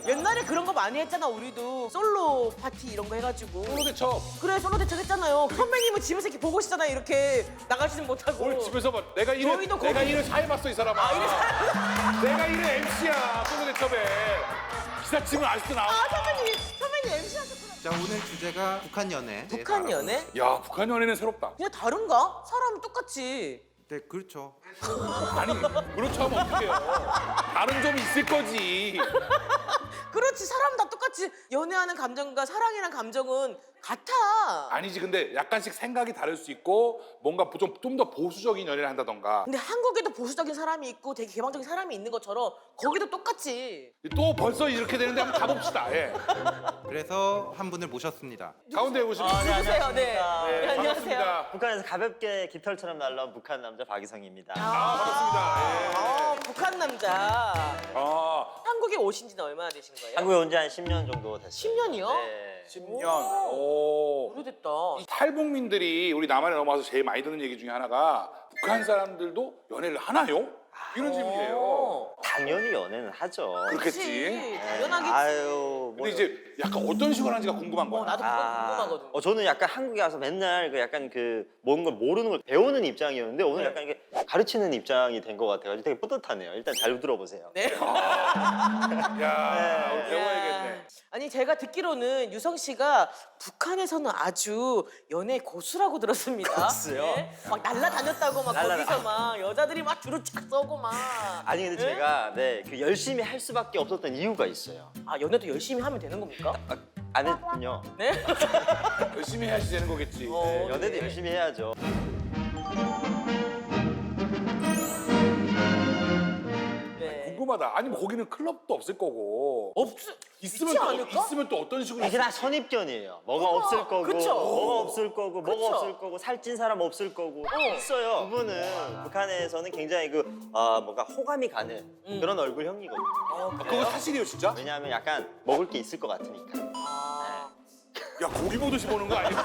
옛날에 그런 거 많이 했잖아. 우리도 솔로 파티 이런 거 해가지고. 솔로 대첩. 그래 솔로 대첩 했잖아요. 선배님은 집에서 이렇게 보고 있잖아요. 이렇게 나가지는 못하고. 뭘 집에서 봐. 내가 저희도 거기- 일을 사해봤어 이 사람아. 내가 일을 MC야 솔로 대첩에. 기사침을 아직도 나와. 선배님 MC 하셨구나. 자, 오늘 주제가 북한 연애. 북한 연애? 야 북한 연애는 새롭다. 그냥 다른가? 사람 똑같지. 네, 그렇죠. 아니 그렇죠 하면 어떡해요. 다른 점이 있을 거지. 그렇지. 사람 다 똑같이 연애하는 감정과 사랑이란 감정은 같아. 아니지 근데 약간씩 생각이 다를 수 있고 뭔가 좀 더 보수적인 연애를 한다던가. 근데 한국에도 보수적인 사람이 있고 되게 개방적인 사람이 있는 것처럼 거기도 똑같지. 또 벌써 이렇게 되는데 한번 가봅시다. 예. 그래서 한 분을 모셨습니다. 가운데 오시면 누구세요? 네. 네, 안녕하세요. 반갑습니다. 북한에서 가볍게 깃털처럼 날라온 북한 남자 박이성입니다. 반갑습니다. 북한 남자. 아, 한국에 오신 지는 얼마나 되신 거예요? 한국에 온 지 한 10년 정도 됐어요. 10년이요? 네. 10년. 오. 오래됐다. 이 탈북민들이 우리 남한에 넘어와서 제일 많이 듣는 얘기 중에 하나가 북한 사람들도 연애를 하나요? 이런 질문이에요. 당연히 연애는 하죠. 그렇겠지. 그치, 당연하겠지. 아유, 뭐. 근데 이제 약간 어떤 식으로 하는지가 궁금한 거야. 나도 그건 궁금하거든. 저는 약간 한국에 와서 맨날 그 약간 그 뭔가 모르는 걸 배우는 입장이었는데 오늘 네. 약간 이게 가르치는 입장이 된 것 같아가지고 되게 뿌듯하네요. 일단 잘 들어보세요. 네. 야, 네. 배워야겠네. 아니 제가 듣기로는 유성 씨가 북한에서는 아주 연애 고수라고 들었습니다. 고수요? 막 날라다녔다고 막 날라다- 거기서 막 여자들이 막 줄을 쫙 서고 막. 아니 근데 네? 제가 그 열심히 할 수밖에 없었던 이유가 있어요. 아 연애도 열심히 하면 되는 겁니까? 안 했군요. 네? 열심히 해야지 되는 거겠지. 어. 연애도 네. 열심히 해야죠. 네. 궁금하다. 아니 뭐 거기는 클럽도 없을 거고. 있지 않을까? 있으면 또 어떤 식으로? 이게 다 선입견이에요. 뭐가 없을 거고, 그쵸. 뭐가 없을 거고, 그쵸. 뭐가 없을 거고, 살찐 사람 없을 거고 있어요. 그분은 북한에서는 굉장히 뭔가 호감이 가는 그런 얼굴형이거든요. 그거 사실이에요 진짜? 왜냐하면 약간 먹을 게 있을 것 같으니까. 야 고기 보듯이 보는 거 아니야?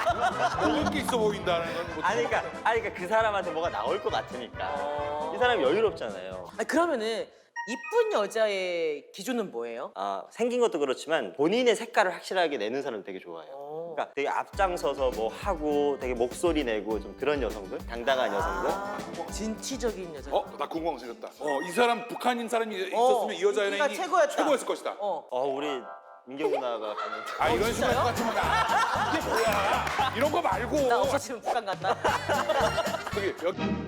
먹을 게 있어 보인다는 건. 뭐- 그러니까 그 사람한테 뭐가 나올 것 같으니까. 이 사람이 여유롭잖아요. 아니, 그러면은 이쁜 여자의 기준은 뭐예요? 생긴 것도 그렇지만 본인의 색깔을 확실하게 내는 사람을 되게 좋아해요. 어. 그러니까 되게 앞장서서 뭐 하고 되게 목소리 내고 좀 그런 여성들, 당당한 여성들. 뭐 진취적인 여자. 나 궁금한 거 생겼다. 이 사람 북한인 사람이 있었으면 이 여자 인기가 연예인이 최고였다. 최고였을 것이다. 우리 민경 누나가 가는. 이런 식으로 할 것 같으면 이게 뭐야? 이런 거 말고. 나 없어지면 북한 갔다. 여기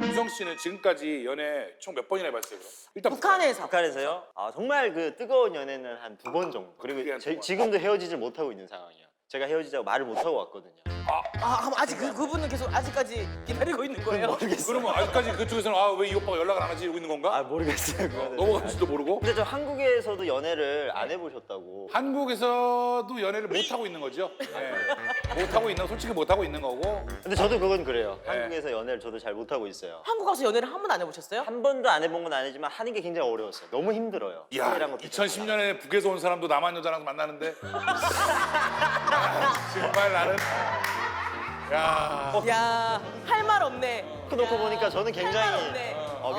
유성 씨는 지금까지 연애 총 몇 번이나 해봤어요? 그럼? 일단 북한에서. 북한에서요? 정말 그 뜨거운 연애는 한 2번 정도. 그리고 그게 한 2번. 지금도 헤어지질 못하고 있는 상황이에요. 제가 헤어지자고 말을 못하고 왔거든요. 아직 그분은 계속 아직까지 기다리고 있는 거예요. 그러면 아직까지 그쪽에서는 왜 이 오빠가 연락을 안 하지 이러고 있는 건가? 모르겠어요. 그거는. 넘어갈지도 모르고. 근데 저 한국에서도 연애를 안 해보셨다고. 한국에서도 연애를 못 하고 있는 거죠. 네. 못 하고 있는 거 솔직히 못 하고 있는 거고. 근데 저도 그건 그래요. 네. 한국에서 연애를 저도 잘 못하고 있어요. 한국 가서 연애를 한 번 안 해보셨어요? 한 번도 안 해본 건 아니지만 하는 게 굉장히 어려웠어요. 너무 힘들어요. 야, 사회란 것도 2010년에 북에서 온 사람도 남한 여자랑 만나는데. 정말 나는. 야. 야, 할 말 없네. 놓고 보니까 저는 할 말 굉장히 없네.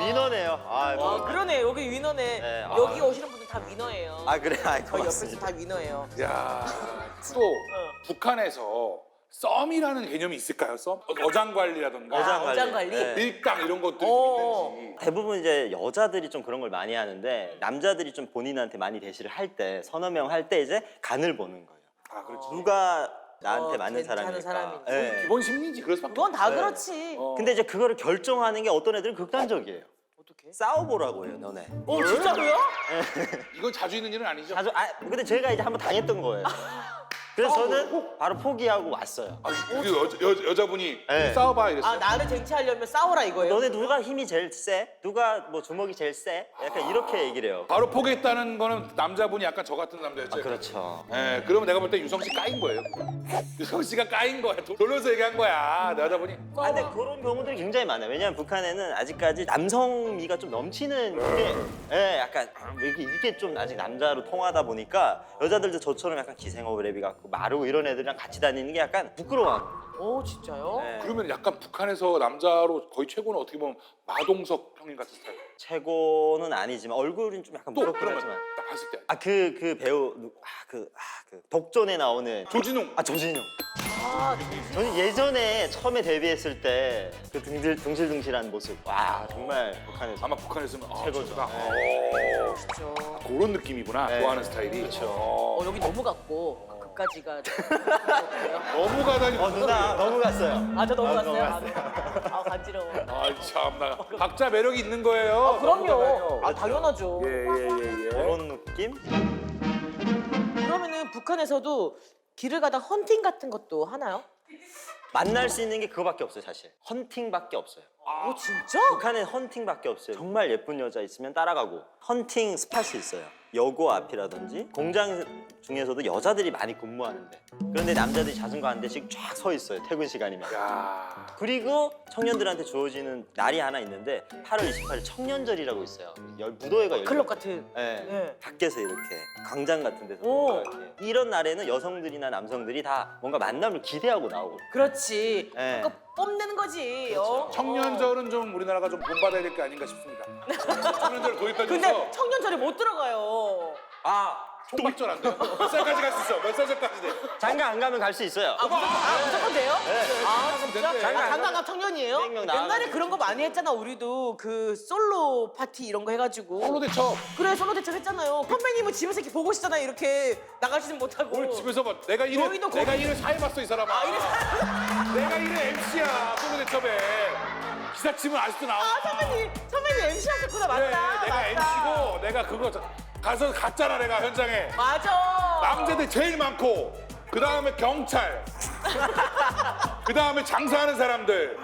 위너네요. 그러네. 여기 위너네. 네, 여기 오시는 분들 다 위너예요. 그래, 저희 옆에서 고맙습니다. 다 위너예요. 야. 또 북한에서 썸이라는 개념이 있을까요? 썸? 어장 관리라던가. 어장 관리? 네. 밀당 이런 것들이 어. 있는지. 대부분 이제 여자들이 좀 그런 걸 많이 하는데 남자들이 좀 본인한테 많이 대시를 할 때 서너 명 할 때 이제 간을 보는 거예요. 그렇지. 누가 나한테 맞는 괜찮은 사람일까? 사람인지. 네. 기본 심리지 그럴 수밖에 그건 다 네. 그렇지. 근데 이제 그거를 결정하는 게 어떤 애들은 극단적이에요. 어떻게? 싸워보라고 해요, 너네. 진짜로요? 이건 자주 있는 일은 아니죠? 근데 제가 이제 한번 당했던 거예요. 그래서 저는 바로 포기하고 왔어요. 그 여자분이 네. 싸워봐 이랬어요? 나를 쟁취하려면 싸워라 이거예요? 너네 누가 힘이 제일 세? 누가 뭐 주먹이 제일 세? 약간 이렇게 얘기를 해요. 바로 포기했다는 거는 남자분이 약간 저 같은 남자였죠? 그렇죠. 네, 그러면 내가 볼 때 유성 씨 까인 거예요. 유성 씨가 까인 거야. 돌려서 얘기한 거야. 여자분이. 근데 그런 경우들이 굉장히 많아요. 왜냐하면 북한에는 아직까지 남성미가 좀 넘치는 게 약간 이게 좀 아직 남자로 통하다 보니까 여자들도 저처럼 약간 기생어브레비 같고 마르고 이런 애들이랑 같이 다니는 게 약간 부끄러워. 진짜요? 네. 그러면 약간 북한에서 남자로 거의 최고는 어떻게 보면 마동석 형님 같은 스타일. 최고는 아니지만 얼굴은 좀 약간 또 무섭긴 그러면 하지만. 딱 봤을 때 그 배우 그 독전에 나오는 조진웅. 조진웅. 아, 저는 예전에 처음에 데뷔했을 때 그 둥실둥실한 모습. 와 정말 북한에서 아마 북한에서는 최고죠. 최고다. 진짜. 그런 느낌이구나. 네. 좋아하는 스타일이. 그렇죠. 여기 너무 갔고 끝까지가 너무 가다니. 누나 너무 갔어요. 아, 저 너무 아, 갔어요. 너무 아, 간지러워. 아 참나. 각자 매력이 있는 거예요. 아, 그럼요. 너무 아, 가다니요. 당연하죠. 예. 그런 느낌? 그러면은 북한에서도 길을 가다 헌팅 같은 것도 하나요? 만날 수 있는 게 그거밖에 없어요 사실. 헌팅밖에 없어요. 오, 진짜? 북한엔 헌팅밖에 없어요. 정말 예쁜 여자 있으면 따라가고 헌팅 스팟이 있어요. 여고 앞이라든지 공장 중에서도 여자들이 많이 근무하는데 그런데 남자들이 자전거 한 대씩 쫙 서 있어요. 퇴근 시간이면. 야. 그리고 청년들한테 주어지는 날이 하나 있는데 8월 28일 청년절이라고 있어요. 무도회가 열려요. 클럽 같은. 네. 네. 밖에서 이렇게 광장 같은 데서 오. 뭔가 이렇게. 이런 날에는 여성들이나 남성들이 다 뭔가 만남을 기대하고 나오고 그렇지. 네. 그러니까 뽐내는 거지. 그렇죠. 청년절은 좀 우리나라가 좀 본받아야 될 게 아닌가 싶습니다. 청년절 도입해줘서 근데 청년절에 못 들어가요. 아 총박절 안 돼요? 몇 살까지 갈 수 있어? 몇 살까지 돼? 장가 안 가면 갈 수 있어요. 무조건 돼요? 아, 진짜? 된대. 장가감 청년이에요? 200명 옛날에 나와가지고 그런 거 많이 했잖아. 우리도 그 솔로 파티 이런 거 해가지고. 솔로 대첩. 그래, 솔로 대첩 했잖아요. 선배님은 집에서 이렇게 보고 싶잖아요. 이렇게 나가지는 못하고. 우리 집에서 봐. 내가 저희도 거기- 일을 사회봤어 이 사람아. 내가 일을 MC야 솔로 대첩에. 기사침은 아직도 나와. 아, 선배님 MC 하셨구나. 맞다. 그래, 내가 맞다. MC고 내가 그거 가서 갔잖아 내가 현장에. 맞아. 남자들 제일 많고 그 다음에 경찰 그 다음에 장사하는 사람들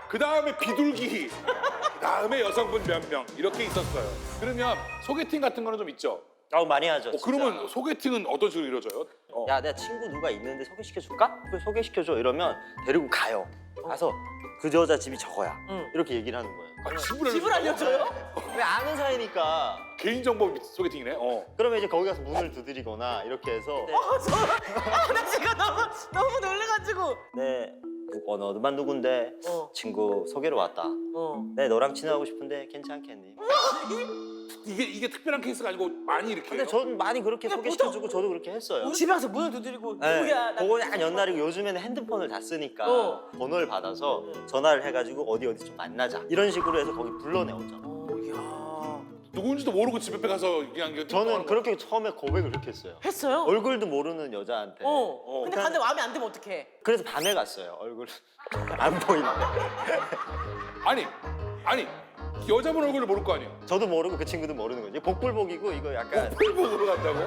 그 다음에 비둘기 그 다음에 여성분 몇 명 이렇게 있었어요. 그러면 소개팅 같은 거는 좀 있죠? 많이 하죠. 진짜. 그러면 소개팅은 어떤 식으로 이루어져요? 야, 내가 친구 누가 있는데 소개시켜 줄까? 그래, 소개시켜 줘. 이러면 데리고 가요. 가서 그 여자 집이 저거야. 응. 이렇게 얘기를 하는 거예요. 아, 집을 집을 알려줘요? 왜 아는 사이니까. 개인정보 소개팅이네. 그러면 이제 거기 가서 문을 두드리거나 이렇게 해서 나 지금 너무 놀래가지고. 네, 너만 누군데 친구 소개로 왔다. 네, 너랑 친하고 싶은데 괜찮겠니? 이게 특별한 케이스가 아니고 많이 이렇게 근데 해요? 저는 많이 그렇게 소개시켜주고 저도 그렇게 했어요. 집에 가서 문을 두드리고 네, 누구야? 그거 약간 연날이고 요즘에는 핸드폰을 다 쓰니까 번호를 받아서 전화를 해가지고 어디 좀 만나자 이런 식으로 해서 거기 불러내오죠. 야. 누군지도 모르고 집 옆에 가서 그냥 저는 그렇게 처음에 고백을 그렇게 했어요. 했어요? 얼굴도 모르는 여자한테. 근데 갔는데 마음에 안 들면 어떡해? 그래서 밤에 갔어요. 얼굴 안 보이는데. 아니 여자분 얼굴을 모를 거 아니에요? 저도 모르고 그 친구도 모르는 거죠. 복불복이고 이거 약간. 풀복으로 간다고?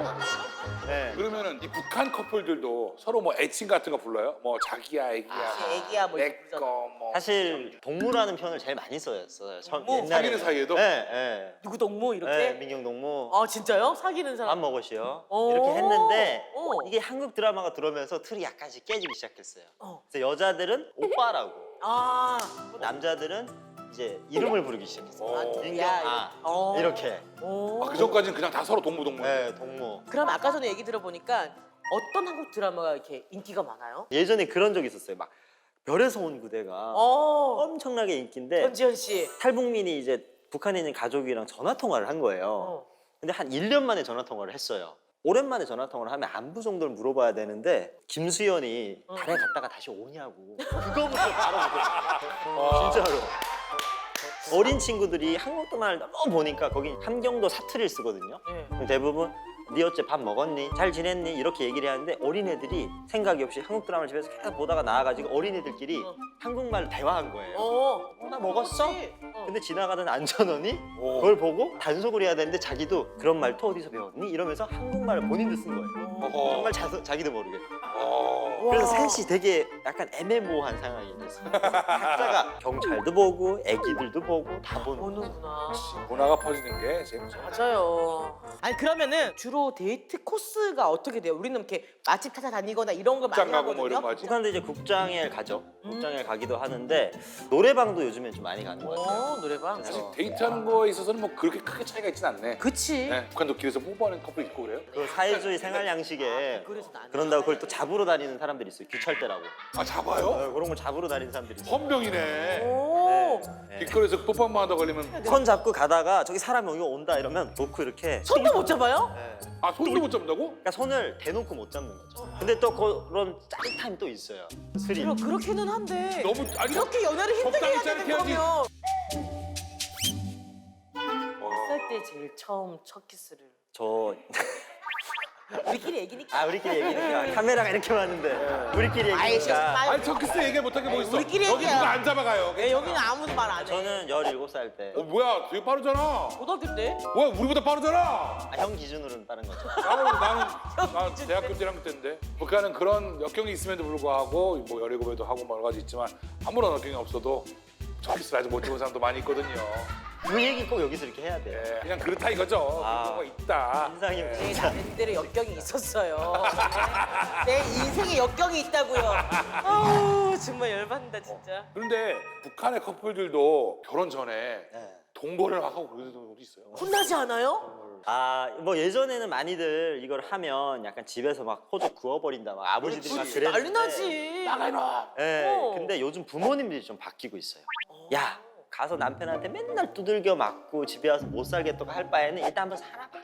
네. 그러면은 이 북한 커플들도 서로 뭐 애칭 같은 거 불러요? 뭐 자기야, 애기야, 애기야 뭐 이렇게 내꺼 뭐 사실 동무라는 표현을 제일 많이 썼어요. 동무? 사귀는 사이에도? 네, 네. 누구 동무 이렇게? 네, 민경 동무. 아, 진짜요? 사귀는 밥 사람? 먹으시오. 오. 이렇게 했는데 오. 이게 한국 드라마가 들어오면서 틀이 약간씩 깨지기 시작했어요. 어. 그래서 여자들은 오빠라고, 아. 남자들은 이제 이름을 부르기 시작했어요. 어. 민경, 야, 아, 이렇게. 오. 그 전까지는 그냥 다 서로 동무. 네, 동무. 그럼 아까 전에 얘기 들어보니까 어떤 한국 드라마가 이렇게 인기가 많아요? 예전에 그런 적이 있었어요. 막 별에서 온 그대가 엄청나게 인기인데 전지현 씨. 탈북민이 이제 북한에 있는 가족이랑 전화 통화를 한 거예요. 어. 근데 한 1년 만에 전화 통화를 했어요. 오랜만에 전화 통화를 하면 안부 정도를 물어봐야 되는데 김수현이 달에 갔다가 다시 오냐고 그거부터 바로 물어봤어요. 진짜로. 어린 친구들이 한국말 너무 보니까 거기 함경도 사투리를 쓰거든요. 네. 대부분 네 어째 밥 먹었니? 잘 지냈니? 이렇게 얘기를 하는데 어린애들이 생각이 없이 한국 드라마를 집에서 계속 보다가 나와가지고 어린애들끼리 한국말로 대화한 거예요. 나 먹었어? 근데 지나가던 안전원이 그걸 보고 단속을 해야 되는데 자기도 그런 말투 어디서 배웠니? 이러면서 한국말을 본인도 쓴 거예요. 정말 자기도 모르게. 그래서 셋이 되게 약간 애매모호한 상황이 됐어요. 각자가 경찰도 보고 애기들도 보고 다 보는 거예요. 보는구나. 문화가 퍼지는 게 재밌죠. 맞아요. 아니 그러면은 주로 데이트 코스가 어떻게 돼요? 우리는 이렇게 맛집 찾아다니거나 이런 걸 많이 국장 가고 하거든요. 뭐 이런 거 하지. 북한도 이제 국장에 가죠. 목장에 가기도 하는데 노래방도 요즘엔 좀 많이 가는 것 같아요. 노래방. 사실 데이트하는 거에 있어서는 뭐 그렇게 크게 차이가 있진 않네. 그치. 네, 북한도 길에서 뽀뽀하는 커플 있고 그래요? 그 사회주의 생활 양식에 그래서 나는 그런다고 그걸 또 잡으러 다니는 사람들이 있어요. 규찰대라고. 아 잡아요? 그런 걸 잡으러 다니는 사람들이 있어요. 헌병이네. 오. 네. 길거리에서 뽀뽀 한번 하다 걸리면 손 잡고 가다가 저기 사람 여기 온다 이러면 놓고 이렇게 손도 못 잡아요? 네. 아 손도 못 잡는다고? 그러니까 손을 대놓고 못 잡는 거죠. 근데 또 그런 짜릿함이 또 있어요. 스릴. 그렇기는 한데. 너무 아니 이렇게 연애를 힘들게 적당히 해야 되는 짜릿해야지. 거면. 몇 살 때 제일 처음 첫 키스를? 저 우리끼리 얘기니까. 우리끼리 얘기니까 카메라가 이렇게 많은데 우리끼리 아이, 얘기니까 아니 첫 키스 얘기 못하게 뭐 있어? 우리끼리 여기 얘기야. 누가 안 잡아가요. 왜 여기는 아무도 말 안 해? 저는 17살 때. 뭐야 되게 빠르잖아. 고등학교 때? 뭐야 우리보다 빠르잖아. 형 기준으로는 빠른 거죠. 나는 대학교 1학년 때인데 북한은 그런 역경이 있음에도 불구하고 뭐 17에도 하고 뭐 여러 가지 있지만 아무런 역경이 없어도 첫 키스를 아직 못 해본 사람도 많이 있거든요. 그 얘기 꼭 여기서 이렇게 해야 돼요. 예, 그냥 그렇다 이거죠. 아. 그런 거가 있다. 인상이 예. 내 나름대로 역경이 있었어요. 내 인생에 역경이 있다고요. 아우 정말 열받는다 진짜. 그런데 북한의 커플들도 결혼 전에 네. 동거를 하고 그러는 경우도 있어요. 혼나지 않아요? 뭐 예전에는 많이들 이걸 하면 약간 집에서 막 호적 구워버린다 막 아버지들이 막 그치, 난리 그랬는데 나지. 나가 이놈아. 예, 어. 근데 요즘 부모님들이 좀 바뀌고 있어요. 야, 가서 남편한테 맨날 두들겨 맞고 집에 와서 못 살겠다고 할 바에는 일단 한번 살아봐.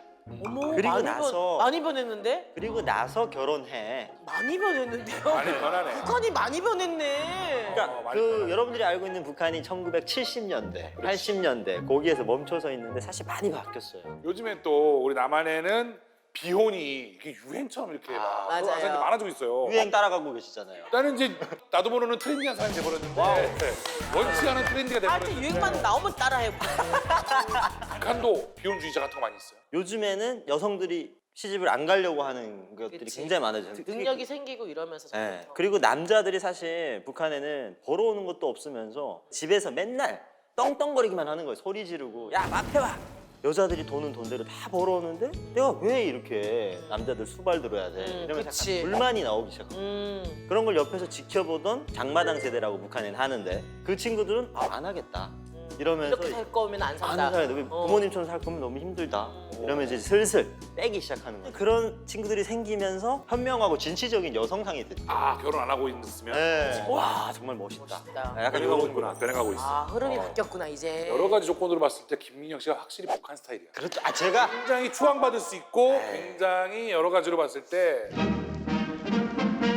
어머 그리고 많이 나서- 많이 변했는데? 그리고 나서 결혼해. 많이 변했는데요? 많이 변하네. 북한이 많이 변했네. 그러니까 많이 그 여러분들이 알고 있는 북한이 1970년대, 80년대 거기에서 멈춰서 있는데 사실 많이 바뀌었어요. 요즘엔 또 우리 남한에는 비혼이 이게 유행처럼 이렇게 막 맞아요. 사람들이 많아지고 있어요. 유행 따라가고 계시잖아요. 나는 이제 나도 모르는 트렌디한 사람이 돼버렸는데 원치 않은 트렌디가 하여튼 돼버렸는데 유행만 나오면 따라해. 북한도 비혼주의자 같은 거 많이 있어요. 요즘에는 여성들이 시집을 안 가려고 하는 것들이 그치. 굉장히 많아져요. 능력이 생기고 이러면서. 네. 그리고 남자들이 사실 북한에는 벌어오는 것도 없으면서 집에서 맨날 떵떵거리기만 하는 거예요. 소리 지르고 야 앞에 와. 여자들이 돈은 돈대로 다 벌어오는데 내가 왜 이렇게 남자들 수발 들어야 돼? 이러면서 그치. 약간 불만이 나오기 시작합니다. 그런 걸 옆에서 지켜보던 장마당 세대라고 북한에는 하는데 그 친구들은 안 하겠다. 이러면서 이렇게 살 거면 안 안 산다. 살아야 돼. 부모님처럼 살 거면 너무 힘들다. 이러면서 이제 슬슬 빼기 시작하는 거예요. 그런 친구들이 생기면서 현명하고 진취적인 여성상이 됐죠. 아 결혼 안 하고 있으면 네. 와 정말 멋있다. 멋있다. 약간 변해가고 이런 있구나. 거. 변해가고 있어. 아 흐름이 바뀌었구나 이제. 여러 가지 조건으로 봤을 때 김민영 씨가 확실히 북한 스타일이야. 그렇죠. 제가 굉장히 추앙받을 수 있고 굉장히 여러 가지로 봤을 때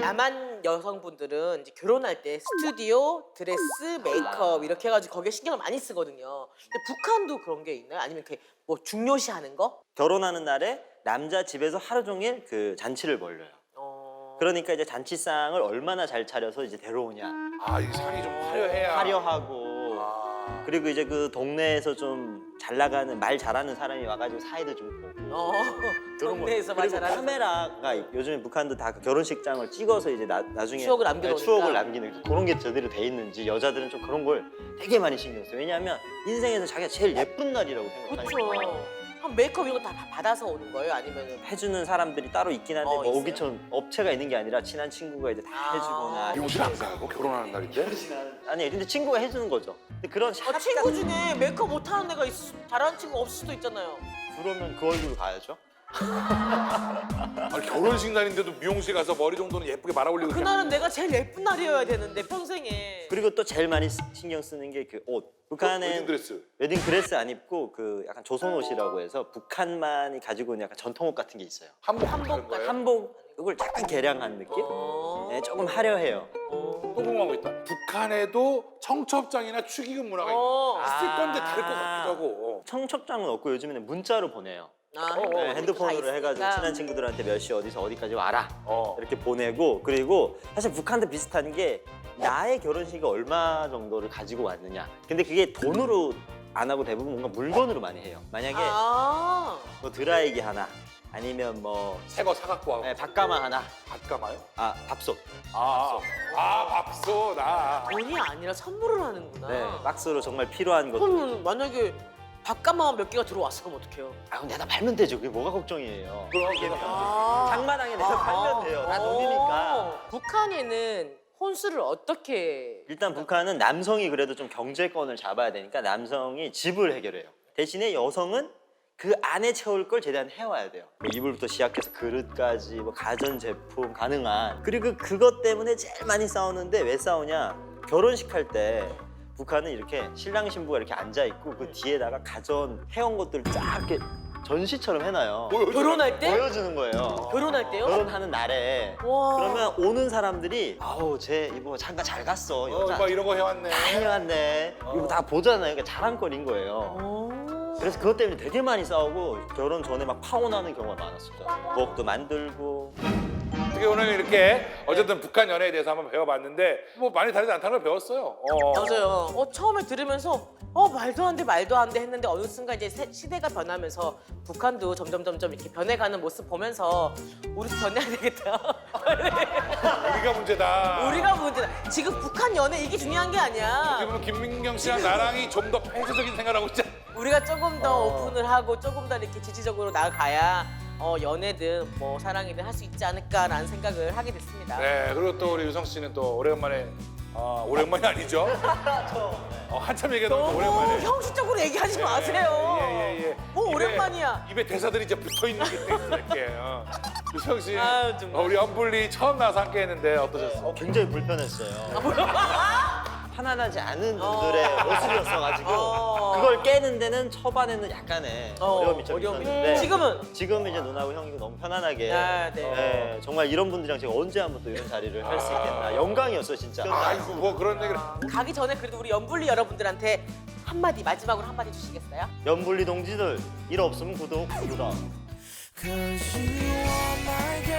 남한 여성분들은 이제 결혼할 때 스튜디오, 드레스, 메이크업 이렇게 해가지고 거기에 신경을 많이 쓰거든요. 근데 북한도 그런 게 있나요? 아니면 이렇게 뭐 중요시하는 거? 결혼하는 날에 남자 집에서 하루 종일 그 잔치를 벌려요. 그러니까 이제 잔치상을 얼마나 잘 차려서 이제 데려오냐. 아 이 상이 좀 화려해야. 화려하고 아. 그리고 이제 그 동네에서 좀 잘 나가는 말 잘하는 사람이 와가지고 사이도 좀 보고. 그런 거. 동네에서 말 그리고 잘하는 카메라가 요즘에 북한도 다 결혼식장을 찍어서 이제 나중에 추억을 남겨놓으니까. 추억을 남기는 그런 게 제대로 돼 있는지 여자들은 좀 그런 걸 되게 많이 신경 써요. 왜냐하면 인생에서 자기가 제일 예쁜 날이라고 생각하니까. 그렇죠. 그럼 메이크업 이런 거 다 받아서 오는 거예요? 아니면은 해주는 사람들이 따로 있긴 한데 뭐 있어요? 오기촌 업체가 있는 게 아니라 친한 친구가 이제 다 해주거나 미용실 안 가고 결혼하는 날인데? 아니 근데 친구가 해주는 거죠. 근데 그런 샵 친구 중에 메이크업 못하는 애가 잘하는 친구 없을 수도 있잖아요. 그러면 그 얼굴로 가야죠. 아니 결혼식 날인데도 미용실 가서 머리 정도는 예쁘게 말아 올리고 그날은 내가 제일 예쁜 날이어야 되는데 평생에. 그리고 또 제일 많이 신경 쓰는 게 그 옷. 북한은 웨딩드레스. 웨딩 드레스 안 입고 그 약간 조선 옷이라고 해서 북한만이 가지고 있는 약간 전통 옷 같은 게 있어요. 한복 한복 하는 거예요? 한복을 약간 개량한 느낌? 네, 조금 화려해요. 또 궁금한 거 있다. 북한에도 청첩장이나 축의금 문화가 있을 건데 다를 것 같기도 하고. 청첩장은 없고 요즘에는 문자로 보내요. 아, 네, 핸드폰으로 다 해가지고 있으니까. 친한 친구들한테 몇 시 어디서 어디까지 와라 어. 이렇게 보내고 그리고 사실 북한도 비슷한 게 나의 결혼식이 얼마 정도를 가지고 왔느냐 근데 그게 돈으로 안 하고 대부분 뭔가 물건으로 많이 해요. 만약에 아, 뭐 드라이기 하나 아니면 뭐 새거 사갖고 하고. 밥가마 하나 밥가마요? 밥솥 밥솥. 돈이 아니라 선물을 하는구나. 네, 박스로 정말 필요한 것 그러면 만약에 밥가마만 몇 개가 들어왔어 그럼 어떡해요? 그럼 내가 팔면 되죠. 그게 뭐가 걱정이에요. 그럼 아. 장마당에 내가 팔면 돼요. 다 돈이니까. 북한에는 혼수를 어떻게 일단 북한은 남성이 그래도 좀 경제권을 잡아야 되니까 남성이 집을 해결해요. 대신에 여성은 그 안에 채울 걸 최대한 해와야 돼요. 뭐 이불부터 시작해서 그릇까지 뭐 가전제품 가능한. 그리고 그것 때문에 제일 많이 싸우는데 왜 싸우냐? 결혼식 할 때 북한은 이렇게 신랑 신부가 이렇게 앉아 있고 그 뒤에다가 가전 해온 것들을 쫙 이렇게 전시처럼 해놔요. 결혼할 때? 보여주는 거예요. 결혼할 때요? 결혼하는 날에. 와. 그러면 오는 사람들이 아우 쟤 이거 잠깐 잘 갔어. 여자 막 이런 거 해왔네. 다 해왔네. 이거 다 보잖아요. 그러니까 자랑거리인 거예요. 오. 그래서 그것 때문에 되게 많이 싸우고 결혼 전에 막 파혼하는 경우가 많았어요. 부엌도 만들고. 어떻게 오늘 이렇게 어쨌든 북한 연애에 대해서 한번 배워봤는데 뭐 많이 다르지 않다는 걸 배웠어요. 맞아요. 처음에 들으면서 말도 안 돼 했는데 어느 순간 이제 시대가 변하면서 북한도 점점 이렇게 변해가는 모습 보면서 우리도 변해야 되겠다. 우리가 문제다. 우리가 문제다. 지금 북한 연애 이게 중요한 게 아니야. 지금 김민경 씨랑 나랑이 좀 더 폐쇄적인 생각을 하고 있잖아. 우리가 조금 더 오픈을 하고 조금 더 이렇게 지지적으로 나아가야 연애든 뭐 사랑이든 할 수 있지 않을까라는 생각을 하게 됐습니다. 네, 그리고 또 우리 유성 씨는 또 오래간만에 오랜만이 아니죠? 한참 얘기하다 보니까 오랜만에. 형식적으로 얘기하지 마세요. 예. 뭐 오랜만이야. 입에 대사들이 이제 붙어 있는 게 있어 이렇게. 유성 씨, 아유, 정말. 우리 언불리 처음 나와서 함께 했는데 어떠셨어요? 굉장히 불편했어요. 편안하지 않은 분들의 모습이었어가지고 그걸 깨는 데는 초반에는 약간의 어려움이 좀 있었는데 지금은 이제 누나하고 형이 너무 편안하게 네, 정말 이런 분들이랑 제가 언제 한번 또 이런 자리를 할 수 있겠나 영광이었어요 진짜. 아이고 뭐 그런 얘기를. 가기 전에 그래도 우리 연불리 여러분들한테 마지막으로 한마디 해주시겠어요? 연불리 동지들 일 없으면 구독 눌러. Cause you are my girl.